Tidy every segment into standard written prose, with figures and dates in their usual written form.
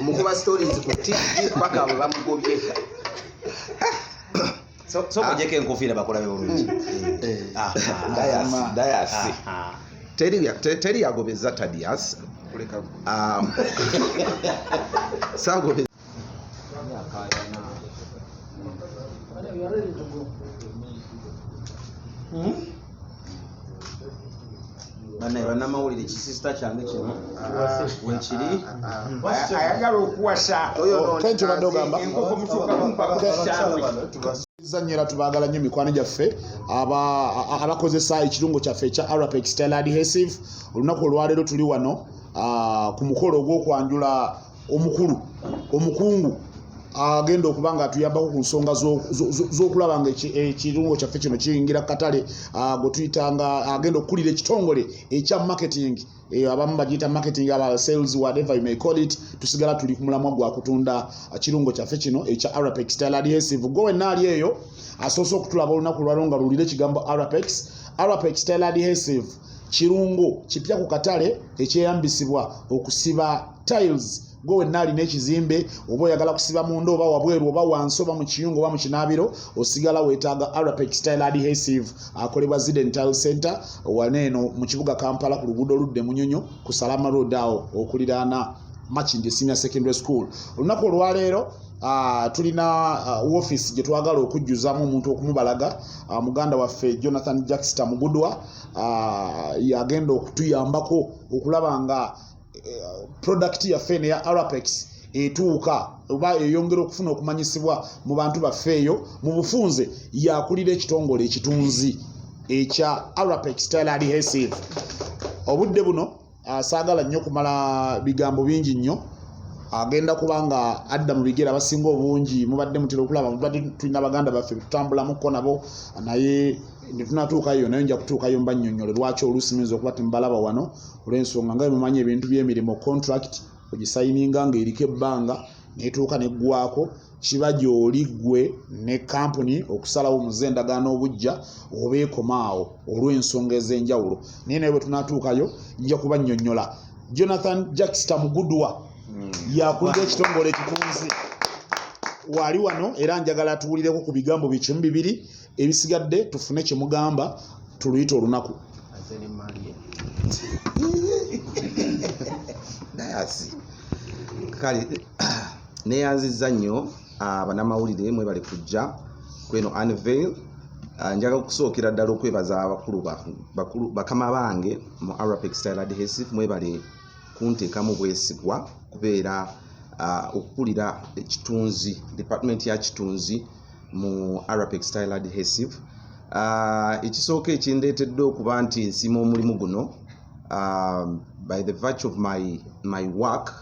mukuba stories ku TV paka bamugobye so kujeke enkofira bakola bulungi Tadius teri agobeza Tadius kuleka sagobeza bana mawulire kisista kyange kino wekiri ayagala okuwasa kenti badogamba enkoko mutuka kumpa zanyera tubagala nnyo mikwano gyaffe abakozesa ekirungo kyaffe ekya Arapex Style Adhesive. Olunaku olwaleero tuli wano ku mukolo ogw'okwanjula omukungu agenda okuba nga atuyambako ku nsonga z'okulaba nga ekirungo kyaffe kino kiyingira katale gwe tuyitanga agenda okukulira ekitongole ekya marketing abamu bagiyita marketing aba sales whatever you may call it. Tusigala tuli ku mulamwa gwa kutunda kirungo kyaffe kino ekya Arapex Style Adhesive. Gwe wenna ali eyo asoose okutulaba olunaku lwaleero nga lulira ekigambo Arapex Style Adhesive kirungo kipya ku katale ekyeyambisibwa okusiba tiles. Gwe wenna alina ekizimbe oba oyagala kusiba munda oba wabweru oba wansi oba mu kiyungu oba mu kinaabiro osigala weetaaga Arapex Style Adhesive. Akolebwa Ziden Tile Center waneeno mu kibuga Kampala ku luguudo oludde Munyonyo ku Salama Road awo okuliraana Machinje Senior Secondary School. Olunaku olwaleero tulina office gye twagala okujjuzamu omuntu okumubalaga muganda waffe Jonathan Jaxta Mugudwa yagenda okutuyambako okulaba nga product yaffe ne ya Arapex etuuka oba eyongera okufuna okumanyisibwa mu bantu baffe eyo mu bufunze yakulira ekitongole ekitunzi ekya Arapex Style Adhesive. Obudde buno saagala nnyo kumala bigambo bingi nnyo agenda kubanga adda mu bigera abasinga obungi mubadde mutera okulaba mubadde tulina baganda baffe tutambulamuko nabo naye netunatuukayo naye nja kutuukayo mbannyonnyole lwaki oluusi muyinza okuba tembalaba wano olw'ensonga nga mumanyi ebintu by'emirimu contract ogisayininga ng'eriko ebbanga netuuka neggwako kiba gy'oli ggwe ne kampuni okusalawo muze endagaano obujja oba ekomaawo olw'ensonga ez'enjawulo naye naye bwe tunatuukayo nja kubannyonnyola. Jonathan Jaxta Mugudwa yakulira ekitongole ekitunzi wali wano era njagala tuwulireko ku bigambo bikimu bibiri ebisigadde tufune kye mugamba tuluyita olunaku. Kale neyanziza nnyo abanamawulire mwe bali kujja kweno unveil. Njaga okusookera ddala okwebaza abakulu bakama bange mu Arapex Style Adhesive mwe bali kunteekamu bwesigwa kubeera okukulira ekitunzi department ya kitunzi mu Arapex Style Adhesive. Ekisooka ekindeetedde okuba nti nsima omulimu guno by the virtue of my work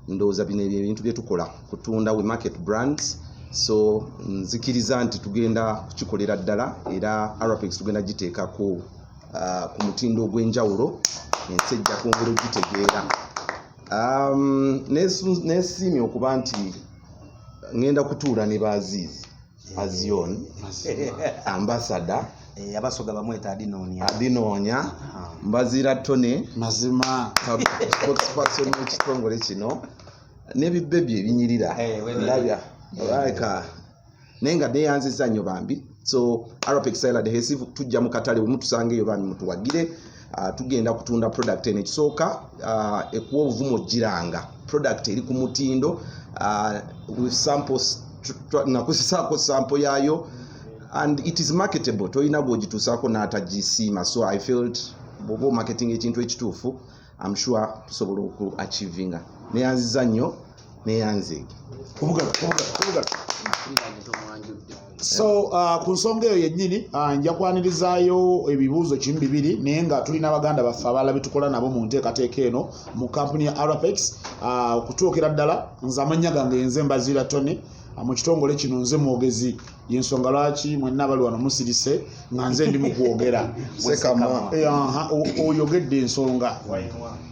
ndowooza bino ebintu bye tukola kutunda we market brands, so nzikiriza nti tugenda kukikolera ddala era Arapex tugenda giteekako ku mutindo ogw'enjawulo ensi ejja kwongera ogitegeera. Nesiimye okuba nti ngenda kutuula ne Bazizi Azion ambassador abasoga bamweta adinoonya mbazira tone mazima spokesperson w'ekitongole kino n'ebibebyo ebinyirira ndabya olaika naye nga neyanziza nnyo bambi. So Arapex Style Adhesive tujja mu katale wemutusanga eyo bambi mutuwagire. Tugenda kutunda product eno ekisooka ekuwa obuvumu ogiranga product eri ku mutindo with samples nakusisaako sample yayo and it is marketable toyina bwogituusaako n'atagisiima. So I felt bwoba marketing ekintu ekituufu I'm sure tusobola oku achievinga. Neyanziza nnyo neyanzeege so ku nsonga eyo yennyini nja kwanirizaayo ebibuuzo kimu bibiri naye nga tulina abaganda baffe abalala betukola nabo mu nteekateeka eno mu kampuni ya Arapex. Okutuukira ddala nze amannya gange nze Mbazira Tony mu kitongole kino nze mwogezi yensonga lwaki mwenna bali wano musirise nga nze ndi mu kwogera oyogedde ensonga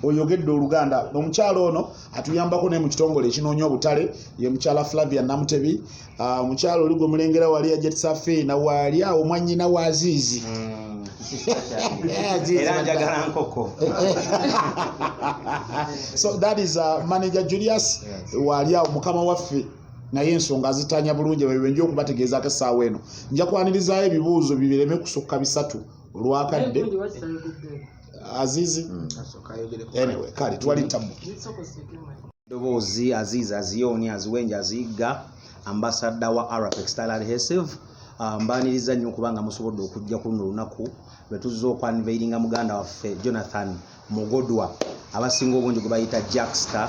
oyogedde Oluganda. Omukyalo ono atuyambako naye mu kitongole ekinoonya obutale ye mukyala Flavia Namutebi. Omukyalo oli gwe mulengera wali ajetsafe na wali awo mwannyina wa Azizi era njagala nkoko. So that is Manager Julius wali awo mukama waffe naye ensonga azitanya bulungi bwenjo okubategeeza akasaawa eno nja kwanirizayo ebibuuzo bibireme kusukka bisatu olwakadde Azizi anyway kale twali tamu Dobozi Azizi Azioni Aziwenja Aziga ambassador wa Arapex Style Adhesive mbaniriza nnyo kubanga musobodde okujja ku luno lunaku lwetuzza okwanveiringa muganda waffe Jonathan Mugodwa abasinga obungi gwe bayita Jaxta.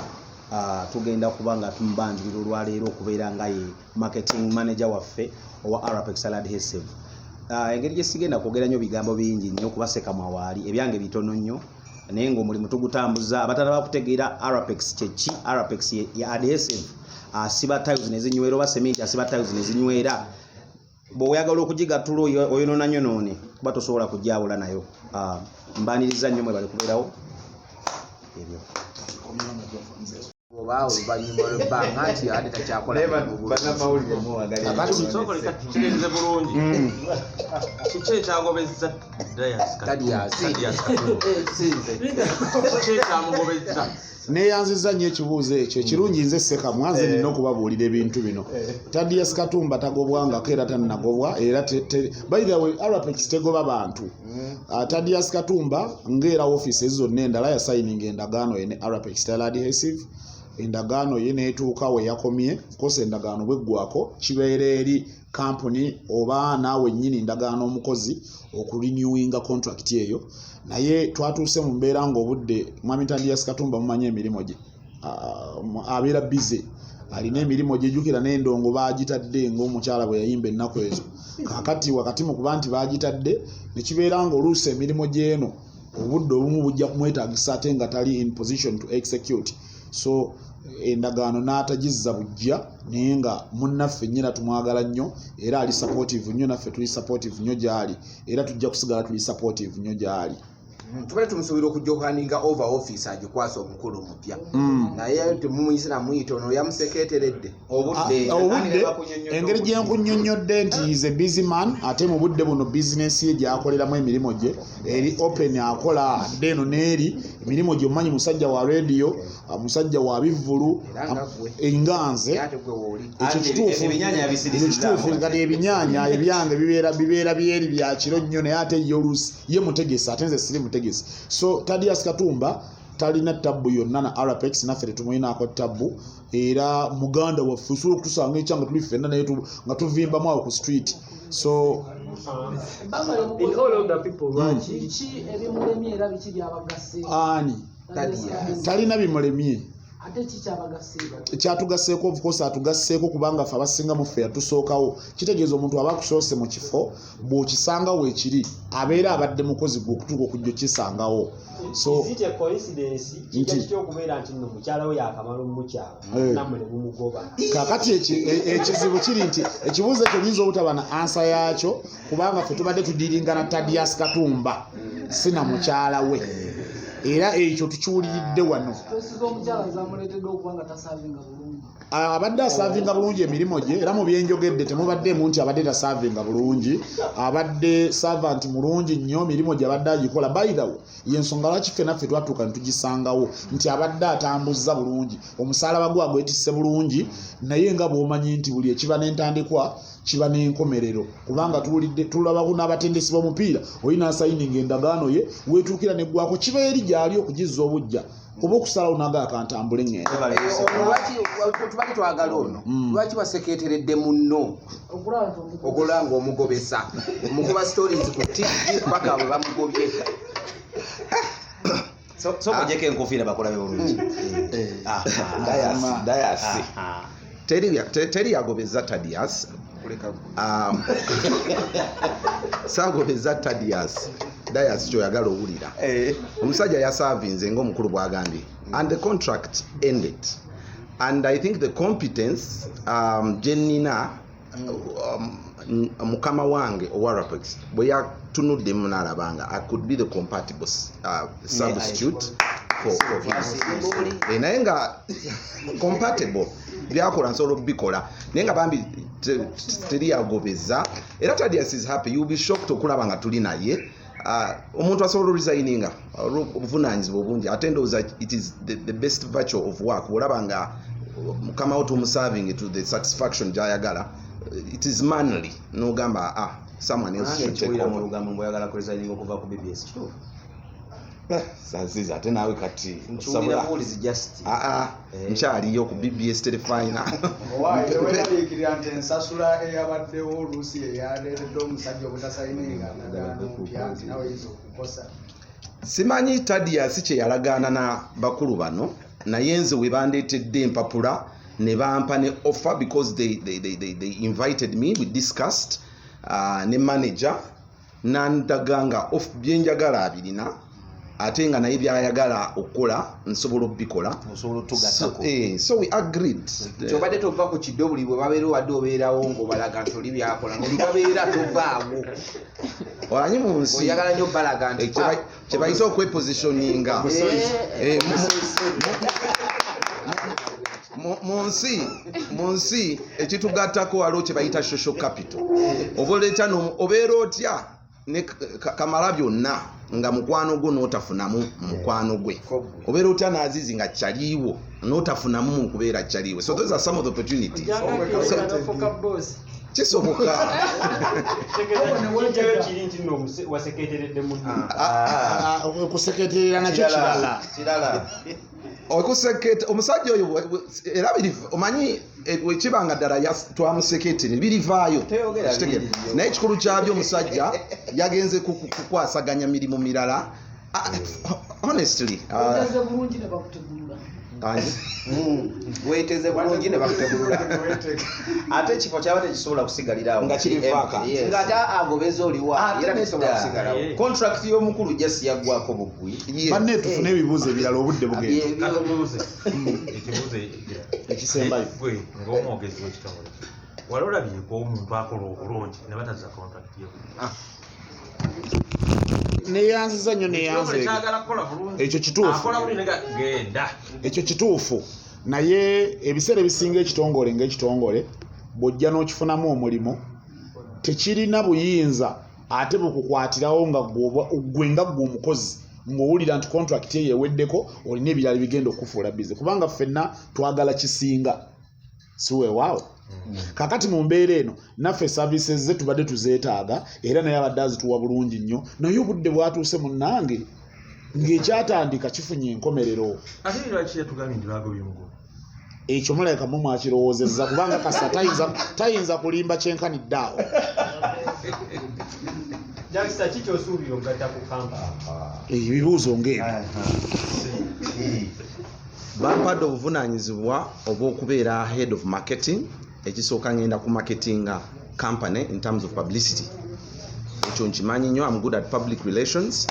Tugenda kubanga tumbanjirira olwaleero okubeera nga ye marketing manager waffe owa Arapex Style Adhesive. Engeri gye sigenda kwogera nnyo bigambo bingi nnyo kubaseka mwawaali ebyange bitono nnyo naye ng'omulimu tugutambuza abatala bakutegeera Arapex kyeki. Arapex ya adhesive asiba tiles nezinywera oba cement asiba tiles nezinywera bw'oyagala okugigattula oyonoona nyonoone kuba tosobola kujjaawula nayo. Mbaniriza nnyo mwe bali kubeerawo ebyo oba oluvannyuma lw'ebbanga nti ate takyakola bannamawulire muwagalire kigenze bulungi kiki ekyagobezza Tadius kiki ekyamugobezza neyanziza nnyo ekibuuzo ekyo ekirungi nze sekamwaze nina okubabuulira ebintu bino. Tadius Katumba tagobwangako era tannagobwa era by the way Arapex tegoba bantu. Tadius Katumba ng'era ofiisi zonna endala yasayininga endagaano ye ne Arapex Style Adhesive. Endagaano ye neetuuka we yakomye kosa endagaano bweggwako kibeera eri company oba naawe nnyini endagaano omukozi okurenewinga contract eyo naye twatuuse mu mbeera ng'obudde mwami Tadius Katumba mumanyi emirimu gye abeera busy alina emirimu gye jjukira n'endongo baagitadde ng'omukyala bwe yayimba ennaku ezo kakati wakati mu kuba nti baagitadde ne kibeera ng'oluusi emirimu gy'eno obudde obumu bujja kumwetaagisa ate nga tali in position to execute. So endagaano n'atagizza bujja naye nga munnaffe nnyina tumwagala nnyo era ali supportive nnyo naffe tuli supportive nnyo gy'ali era tujja kusigala tuli supportive nnyo gy'ali. tubale tumusuubira okujja okuhandinga over office agikwasa omukulu omupya naye temumuyise namuyita ono yamuseketeredde obudde engeri gye nkunnyonnyodde nti is a busy man ate mu budde buno bizinesi ye gy'akoleramu emirimu gye eri open akola adde eno n'eri emirimu gye omumanyi musajja wa radio musajja wa bivvulu enganze ekyo kituufu kati ebinyaanya ebyange bibeera byeri bya kiro nnyo naye ate ye oluusi ye mutegesi ate nze siri mutegesi. So Tadius Katumba talina tabbu yonna na Arapex naffe tetumulinaako tabbu era muganda waffe osobola okutusanga ekyanga tuli ffenna naye nga tuvimbamu awo ku street. So in all of the people biki ebimulemye era biki byabagasse ani talina bimulemye ate kikyabagasse kyatugasseeko of course atugasseeko kubanga ffe abasinga mu ffe yatusookawo kitegeeza omuntu aba akusoose mu kifo bw'okisangawo ekiri abeera abadde mukozi gwe okutuuka okujja okisangawo. So is it a coincidence nti okubeera nti mukyala we yakamala omukyala namule mumugoba kakati ekizibu kiri nti ekibuuzo ekyo nyinza obutaba na ansa yaakyo kubanga ffe tubadde tudiringa na Tadius Katumba sina mukyala we era ekyo tukiwuliridde wano abadde asaavinga bulungi emirimu gye era mu byenjogedde temubaddemu nti abadde tasaavinga bulungi abadde servant mulungi nnyo emirimu gye abadde agikola by the way yensonga lwaki ffe naffe twatuuka ne tugisangawo nti abadde atambuzza bulungi omusalaba gwe agwetisse bulungi naye nga bw'omanyi nti buli ekiba n'entandikwa kiba n'enkomerero kubanga tuwulidde tulabako n'abatendesi b'omupiira olina asayininga endagaano ye weetuukira neggwako kiba eri gy'ali okugizza obujja kuba okusalawo naga akantambule ngenda tubali twagala ono lwaki waseketeredde munno ogolanga omugobesa omukuba stories ku TV paka bwe bamugobye so kujeko enkofiira bakolabe bulungi teri yagobeza Tadius sagobeza Tadius kyoyagala owulira omusajja yasavinze ng'omukulu bwagambye and the contract ended and I think the competence gyenina mukama wange owa Arapex bwe yatunuddemu n'alabanga I could be the compatible substitute for him naye nga compatible byakola nsobola bikola naye nga bambi teri yagobeza era Tadius is happy you'll be shocked okulaba nga tuli naye omuntu asobola resigninga obuvunanyizibwa obungi ate ndowooza it is the best virtue of work olaba nga come out serving to the satisfaction gyayagala it is manly nogamba someone else should take over olugambo mbwayagala ku resigning okuva ku BBS saziza ate naawe kati nkyaliyo ku BBS telefina werabiikirira nti ensasula eyabaddewo oluusi eyaleeredde omusajja obutasayininga nagaanompya nti nawe yinza okukosa simanyi Tadius kye yalagaana na bakulu bano naye nze we bandeetedde empapula ne bampa ne offer because they invited me, we discussed ne manager nandaganga byenjagala abirina ate nga naye byayagala okukola nsobola obikola so we agreed kyobadde tova ku kiddo buli bwe babeera wadde obeerawo ng'obalaga nti oli byakola ng'oli babeera tovaawo olanyi mu nsi oyagala nnyo balaga nti kye bayita okwepositioninga mu nsi ekitugattako waliwo kye bayita social capital obeera otya ne kamala byonna nga mukwano gwo n'otafunamu mukwano gwe obeera otya n'azizi nga kyaliiwo n'otafunamu mu kubeera kyaliiwe so those are some of the opportunities kisoboka okuseketerera nakyo kirala omusajja oyo era omanyi wekibanga ddala twamuseketere birivaayo naye ekikulu kyabyo omusajja yagenze kukwasaganya mirimu mirala honestly weeteze bulungi ne bakutegulula ate ekifo kyaba tekisobola kusigalirawo nga kiri vaka ng'ate agobeza oliwa era tekisobola kusigalawo contract y'omukulu jasi yaggwako bugwi banne tufune ebibuuzo ebirala obudde bugenda ekisembayo ng'omwogezi w'ekitongole wali olabyeko omuntu akola obulungi ne batazza contract ye neyanziza nnyo neyanze ekyo kituufu naye ebiseera ebisinga ekitongole ng'ekitongole bw'ojja n'okifunamu omulimu tekirina buyinza ate bukukwatirawo nga gwe nga gwe omukozi ng'owulira nti contract eyo eweddeko olina ebirala bigenda okufuula bize kubanga ffenna twagala kisinga si weewaawo kakati mu mbeera eno naffe services ze tubadde tuzeetaaga era naye abadde azituwa bulungi nnyo naye obudde bwatuuse munnange ng'ekyatandika kifunye enkomerero ekyo mulabika mu mwakirowoozezza kubanga kasa tayinza kulimba kyenkanidde awo Jaxta kiki osuubira okugatta ku Kampala ebibuuzo ng'ebyo bampadde obuvunaanyizibwa obw'okubeera head of marketing ekisooka ngenda ku marketinga company in terms of publicity ekyo nkimanyi nnyo I'm good at public relations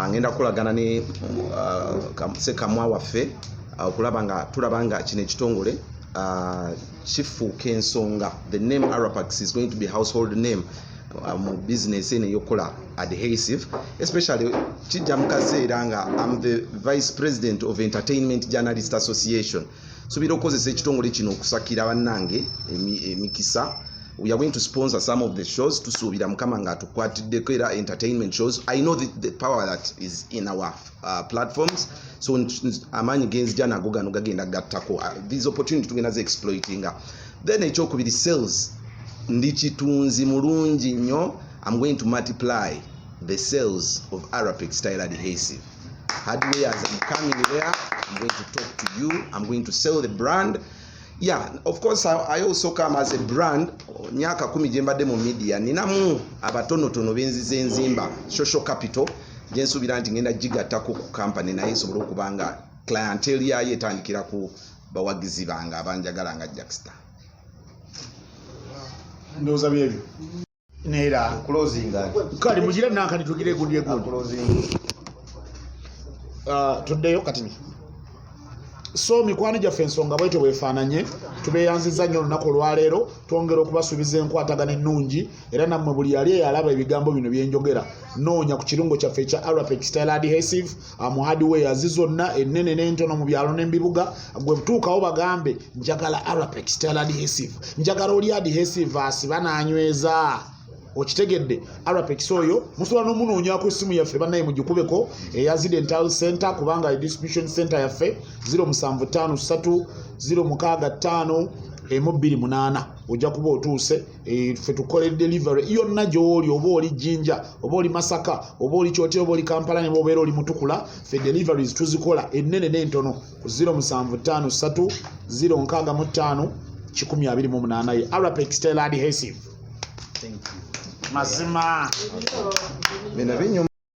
ngenda kukolagana ne sekamwa waffe okulaba nga tulaba nga kino ekitongole kifuuka ensonga the name Arapex is going to be a household name mu business eno eyokukola adhesive especially kijja mu kaseera nga I'm the vice president of Entertainment Journalist Association subira okukozesa ekitongole kino okusakira bannange emikisa we are going to sponsor some of the shows tusuubira mukama nga tukwatiddeko era entertainment shows I know the power that is in our platforms so amaanyi genzija nago gano gagenda gattako these opportunity tugenda ze exploitinga then ekyokubiri sales ndi kitunzi mulungi nnyo I'm going to multiply the sales of Arapex style adhesive hardware as I'm coming there I'm going to talk to you I'm going to sell the brand yeah of course I also come as a brand myaka 10 gye mbadde mu media ninamu abatonotono benzize enzimba social capital gye nsuubira nti ngenda gigattako ku company naye esobola okubanga clientele yayo etandikira ku bawagizi bange abanjagala nga Jaxta ndowooza byebyo neera kale mugire nankani tugire gundi tuddeyo katini so mikwano gyaffe ensonga bwetyo bwefaananye tubeeyanziza nnyo olunaku olwaleero twongera okubasuubiza enkwatagana ennungi era nammwe buli yali eyalaba ebigambo bino byenjogera noonya ku kirungo kyaffe ekya Arapex style adhesive mu hardwares zonna ennene n'entono mu byalo n'ebibuga gwe butuukawo bagambe njagala Arapex style adhesive njagala oli adhesive asiba n'anyweza okitegedde Arapex oyo musobola n'omunoonyako essimu yaffe bannaye mugikubeko eya Dental Center kubanga distribution center yaffe 0753 065 228 ojja kuba otuuse ffe tukole delivery yonna gy'oli oba oli Jinja oba oli Masaka oba oli Kyotera oba oli Kampala ne bobeera oli Mutukula ffe deliveries tuzikola ennene n'entono ku 0753 065 128 Arapex Tailored Adhesive. Thank you. Mazima. Bino binyuma